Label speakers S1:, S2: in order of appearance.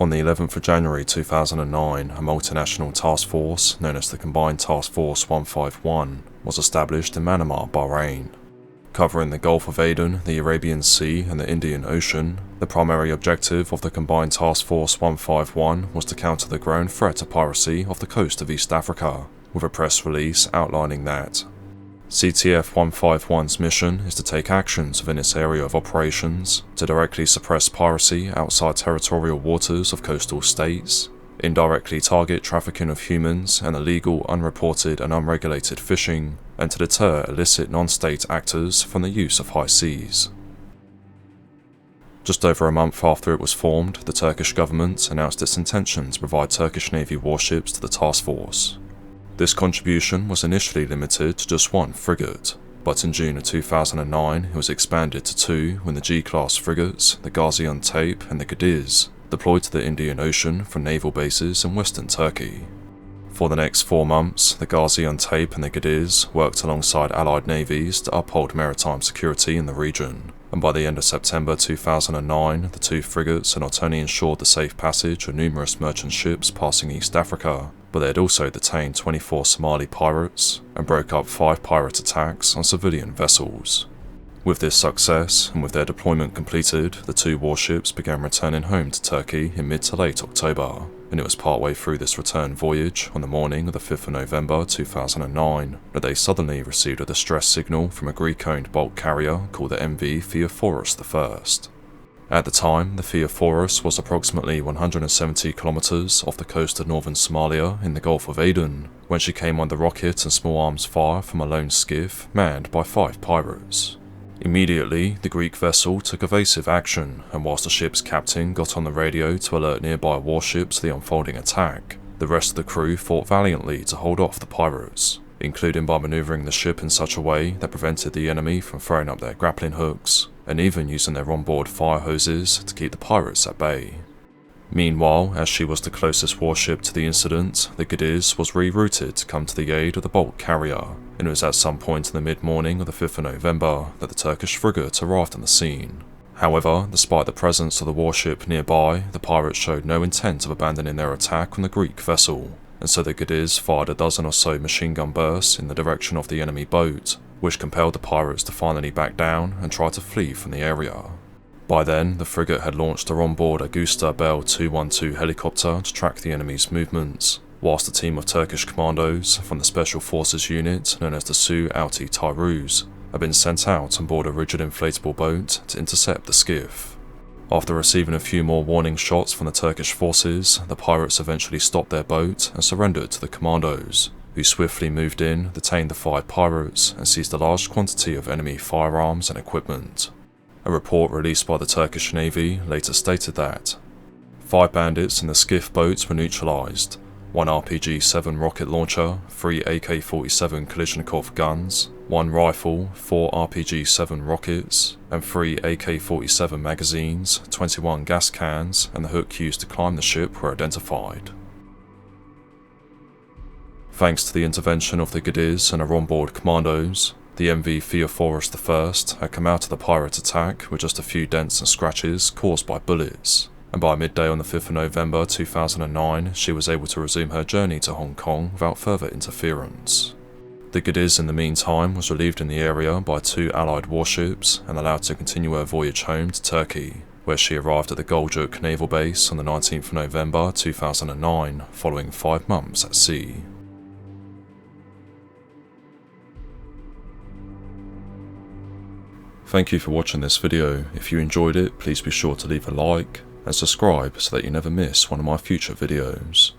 S1: On the 11th of January 2009, a multinational task force known as the Combined Task Force 151 was established in Manama, Bahrain. Covering the Gulf of Aden, the Arabian Sea and the Indian Ocean, the primary objective of the Combined Task Force 151 was to counter the growing threat of piracy off the coast of East Africa, with a press release outlining that CTF 151's mission is to take actions within its area of operations to directly suppress piracy outside territorial waters of coastal states, indirectly target trafficking of humans and illegal, unreported and unregulated fishing, and to deter illicit non-state actors from the use of high seas. Just over a month after it was formed, the Turkish government announced its intention to provide Turkish Navy warships to the task force. This contribution was initially limited to just one frigate, but in June of 2009 it was expanded to two when the G-class frigates, the Gaziantep and the Cadiz, deployed to the Indian Ocean from naval bases in western Turkey. For the next 4 months, the Gaziantep and the Cadiz worked alongside Allied navies to uphold maritime security in the region, and by the end of September 2009, the two frigates had not only ensured the safe passage of numerous merchant ships passing East Africa, but they had also detained 24 Somali pirates and broke up 5 pirate attacks on civilian vessels. With this success, and with their deployment completed, the two warships began returning home to Turkey in mid to late October, and it was partway through this return voyage on the morning of the 5th of November 2009 that they suddenly received a distress signal from a Greek-owned bulk carrier called the MV Theophorus I. At the time, the Theophorus was approximately 170 kilometers off the coast of northern Somalia in the Gulf of Aden, when she came under rocket and small arms fire from a lone skiff manned by 5 pirates. Immediately, the Greek vessel took evasive action, and whilst the ship's captain got on the radio to alert nearby warships to the unfolding attack, the rest of the crew fought valiantly to hold off the pirates, including by manoeuvring the ship in such a way that prevented the enemy from throwing up their grappling hooks, and even using their onboard fire hoses to keep the pirates at bay. Meanwhile, as she was the closest warship to the incident, the Cadiz was rerouted to come to the aid of the bulk carrier, and it was at some point in the mid-morning of the 5th of November that the Turkish frigate arrived on the scene. However, despite the presence of the warship nearby, the pirates showed no intent of abandoning their attack on the Greek vessel, and so the Cadiz fired a dozen or so machine gun bursts in the direction of the enemy boat, which compelled the pirates to finally back down and try to flee from the area. By then, the frigate had launched her onboard Augusta Bell 212 helicopter to track the enemy's movements, whilst a team of Turkish commandos from the Special Forces unit known as the Su Alti Taarruz had been sent out on board a rigid inflatable boat to intercept the skiff. After receiving a few more warning shots from the Turkish forces, the pirates eventually stopped their boat and surrendered to the commandos, who swiftly moved in, detained the 5 pirates, and seized a large quantity of enemy firearms and equipment. A report released by the Turkish Navy later stated that 5 bandits in the skiff boats were neutralized, 1 RPG-7 rocket launcher, 3 AK-47 Kalashnikov guns, 1 rifle, 4 RPG-7 rockets, and 3 AK-47 magazines, 21 gas cans, and the hook used to climb the ship were identified. Thanks to the intervention of the Cadiz and her onboard commandos, the MV Theophorus I had come out of the pirate attack with just a few dents and scratches caused by bullets, and by midday on the 5th of November 2009 she was able to resume her journey to Hong Kong without further interference. The Cadiz in the meantime was relieved in the area by 2 Allied warships and allowed to continue her voyage home to Turkey, where she arrived at the Gölcük naval base on the 19th of November 2009 following 5 months at sea. Thank you for watching this video. If you enjoyed it, please be sure to leave a like and subscribe so that you never miss one of my future videos.